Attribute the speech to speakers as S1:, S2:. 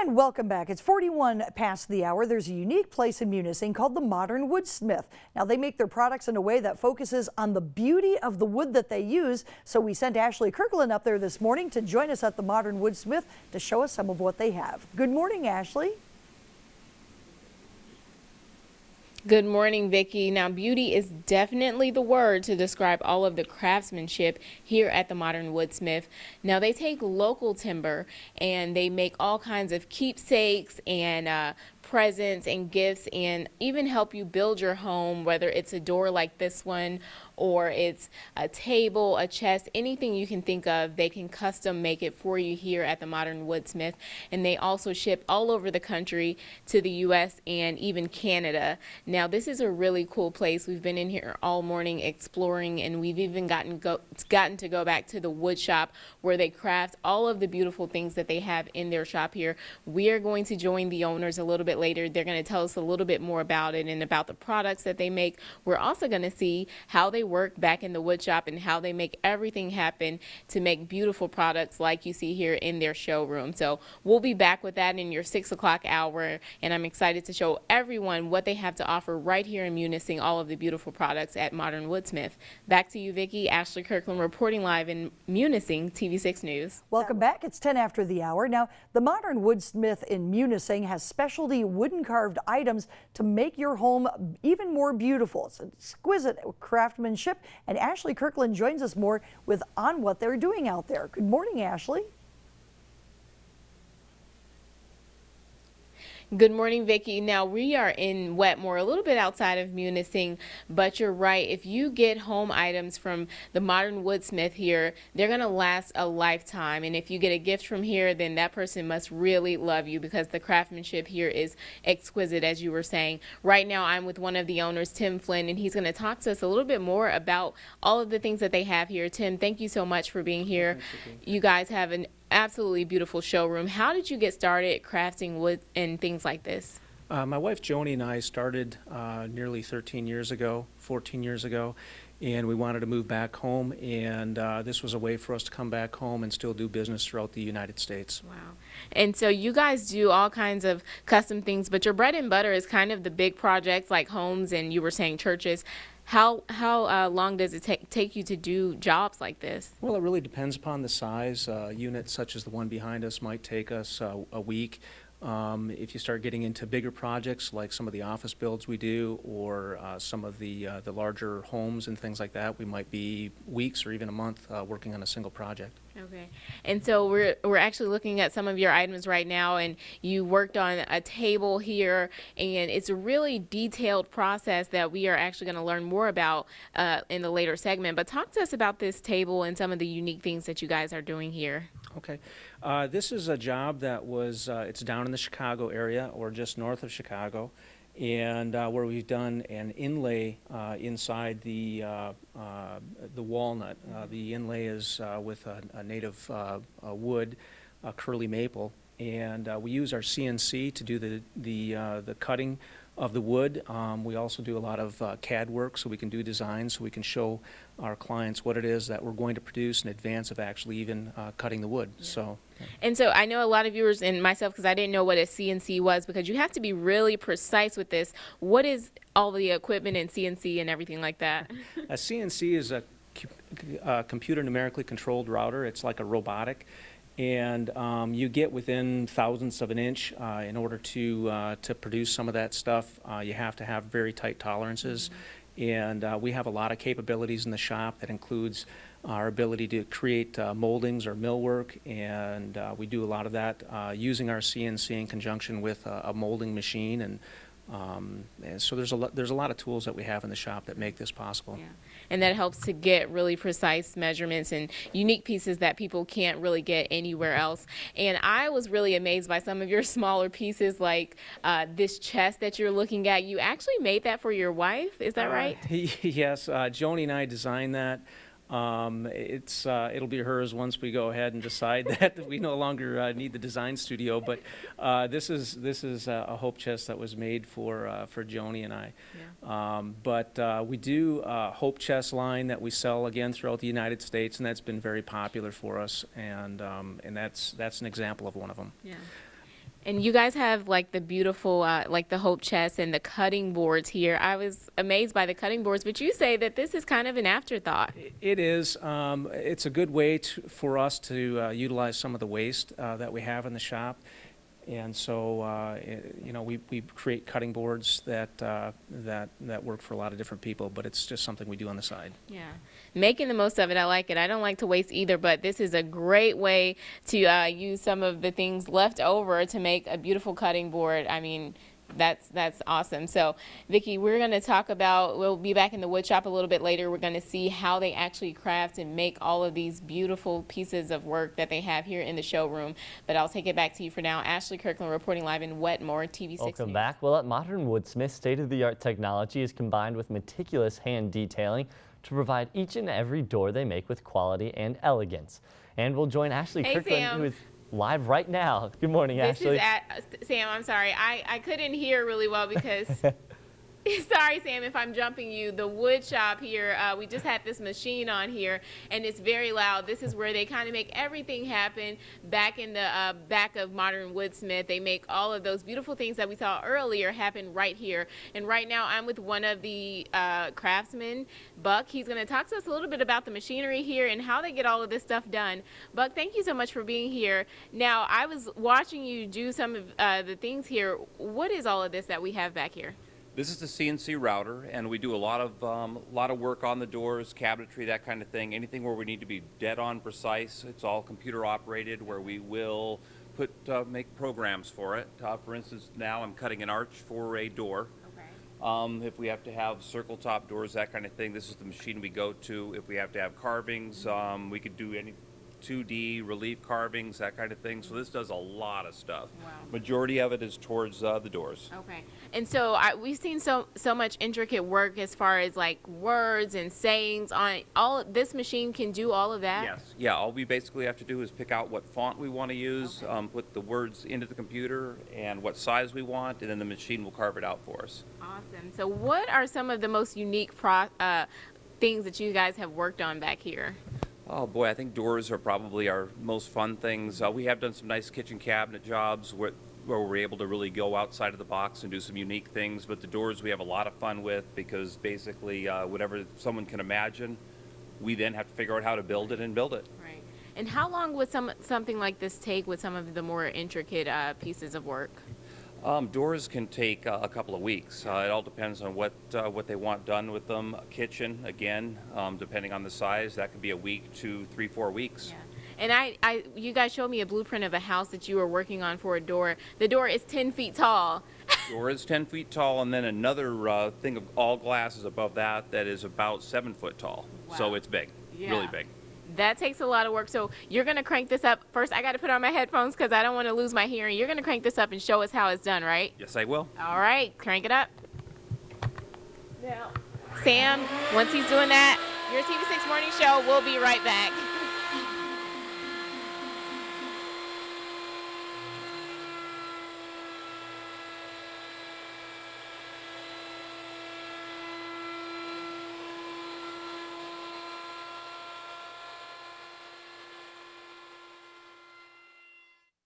S1: And welcome back. It's 41 past the hour. There's a unique place in Munising called the Modern Woodsmith. Now, they make their products in a way that focuses on the beauty of the wood that they use. So we sent Ashley Kirkland up there this morning to join us at the Modern Woodsmith to show us some of what they have. Good morning, Ashley.
S2: Good morning, Vicki. Now, beauty is definitely the word to describe all of the craftsmanship here at the Modern Woodsmith. Now, they take local timber and they make all kinds of keepsakes and presents and gifts, and even help you build your home, whether it's a door like this one or it's a table, a chest, anything you can think of. They can custom make it for you here at the Modern Woodsmith. And they also ship all over the country to the US and even Canada. Now, this is a really cool place. We've been in here all morning exploring, and we've even gotten to go back to the wood shop where they craft all of the beautiful things that they have in their shop here. We are going to join the owners a little bit later. They're going to tell us a little bit more about it and about the products that they make. We're also going to see how they work back in the wood shop and how they make everything happen to make beautiful products like you see here in their showroom. So we'll be back with that in your 6 o'clock hour, and I'm excited to show everyone what they have to offer right here in Munising, all of the beautiful products at Modern Woodsmith. Back to you, Vicki. Ashley Kirkland reporting live in Munising, TV6 News.
S1: Welcome back. It's 10 after the hour. Now, the Modern Woodsmith in Munising has specialty wooden carved items to make your home even more beautiful. It's exquisite craftsmanship, and Ashley Kirkland joins us more on what they're doing out there. Good morning, Ashley.
S2: Good morning, Vicki. Now, we are in Wetmore, a little bit outside of Munising, but you're right. If you get home items from the Modern Woodsmith here, they're going to last a lifetime. And if you get a gift from here, then that person must really love you, because the craftsmanship here is exquisite, as you were saying. Right now, I'm with one of the owners, Tim Flynn, and he's going to talk to us a little bit more about all of the things that they have here. Tim, thank you so much for being here. You guys have an absolutely beautiful showroom. How did you get started crafting wood and things like this?
S3: My wife Joni and I started nearly 14 years ago, and we wanted to move back home, and this was a way for us to come back home and still do business throughout the United States.
S2: Wow. And so you guys do all kinds of custom things, but your bread and butter is kind of the big projects like homes and you were saying churches. How long does it take you to do jobs like this?
S3: Well, it really depends upon the size. Units such as the one behind us might take us a week. If you start getting into bigger projects like some of the office builds we do, or some of the larger homes and things like that, we might be weeks or even a month working on a single project.
S2: Okay. And so we're actually looking at some of your items right now, and you worked on a table here, and it's a really detailed process that we are actually going to learn more about in the later segment. But talk to us about this table and some of the unique things that you guys are doing here.
S3: Okay. This is a job that was, it's down in the Chicago area, or just north of Chicago, and where we've done an inlay inside the walnut. The inlay is with a native wood, curly maple, and we use our CNC to do the cutting of the wood. We also do a lot of CAD work, so we can do designs, so we can show our clients what it is that we're going to produce in advance of actually even cutting the wood. Yeah.
S2: And so I know a lot of viewers and myself, because I didn't know what a CNC was, because you have to be really precise with this. What is all the equipment in CNC and everything like that?
S3: A CNC is a computer numerically controlled router. It's like a robotic. And you get within thousandths of an inch. In order to produce some of that stuff, you have to have very tight tolerances. Mm-hmm. And we have a lot of capabilities in the shop that includes our ability to create moldings or millwork, and we do a lot of that using our CNC in conjunction with a molding machine. And so there's a lot of tools that we have in the shop that make this possible.
S2: Yeah. And that helps to get really precise measurements and unique pieces that people can't really get anywhere else. And I was really amazed by some of your smaller pieces, like this chest that you're looking at. You actually made that for your wife, is that right?
S3: Yes, Joni and I designed that. It'll be hers once we go ahead and decide that we no longer need the design studio. But this is a hope chest that was made for Joni and I. Yeah. But we do a hope chest line that we sell again throughout the United States, and that's been very popular for us. And that's an example of one of them.
S2: Yeah. And you guys have like the beautiful, like the Hope chest and the cutting boards here. I was amazed by the cutting boards, but you say that this is kind of an afterthought.
S3: It is. It's a good way for us to utilize some of the waste that we have in the shop. And so, you know, we create cutting boards that work for a lot of different people, but it's just something we do on the side.
S2: Yeah, making the most of it. I like it. I don't like to waste either, but this is a great way to use some of the things left over to make a beautiful cutting board. I mean, that's awesome. So, Vicki, we're going to talk about, we'll be back in the wood shop a little bit later. We're going to see how they actually craft and make all of these beautiful pieces of work that they have here in the showroom. But I'll take it back to you for now. Ashley Kirkland reporting live in Wetmore, TV 6
S4: Welcome
S2: News.
S4: back. Well, at Modern Woodsmith, state-of-the-art technology is combined with meticulous hand detailing to provide each and every door they make with quality and elegance. And we'll join Ashley Kirkland,
S2: Sam.
S4: who is live right now. Good morning, Ashley.
S2: Sam, I'm sorry. I couldn't hear really well because sorry, Sam, if I'm jumping you. The wood shop here, we just had this machine on here, and it's very loud. This is where they kind of make everything happen back in the back of Modern Woodsmith. They make all of those beautiful things that we saw earlier happen right here. And right now, I'm with one of the craftsmen, Buck. He's going to talk to us a little bit about the machinery here and how they get all of this stuff done. Buck, thank you so much for being here. Now, I was watching you do some of the things here. What is all of this that we have back here?
S5: This is the CNC router, and we do a lot of work on the doors, cabinetry, that kind of thing. Anything where we need to be dead on precise. It's all computer operated, where we will make programs for it. For instance, now I'm cutting an arch for a door. Okay. If we have to have circle top doors, that kind of thing, this is the machine we go to. If we have to have carvings, we could do any 2D relief carvings, that kind of thing. So this does a lot of stuff. Wow. Majority of it is towards the doors.
S2: Okay. And so we've seen so much intricate work as far as like words and sayings on all. This machine can do all of that?
S5: Yes. Yeah, all we basically have to do is pick out what font we want to use, okay. Put the words into the computer and what size we want, and then the machine will carve it out for us.
S2: Awesome. So what are some of the most unique things that you guys have worked on back here?
S5: Oh boy, I think doors are probably our most fun things. We have done some nice kitchen cabinet jobs where we're able to really go outside of the box and do some unique things, but the doors we have a lot of fun with because basically whatever someone can imagine, we then have to figure out how to build it and build it.
S2: Right. And how long would something like this take with some of the more intricate pieces of work?
S5: Doors can take a couple of weeks. It all depends on what they want done with them. Kitchen, again, depending on the size, that could be a week to 3-4 weeks.
S2: Yeah. And you guys showed me a blueprint of a house that you were working on for a door. The door is 10 feet tall.
S5: Door is 10 feet tall, and then another thing of all glass is above that is about 7 foot tall. Wow. So it's big, yeah. Really big.
S2: That takes a lot of work. So you're going to crank this up. First, I got to put on my headphones because I don't want to lose my hearing. You're going to crank this up and show us how it's done, right?
S5: Yes, I will.
S2: All right, crank it up. Now, Sam, once he's doing that, your TV6 Morning Show will be right back.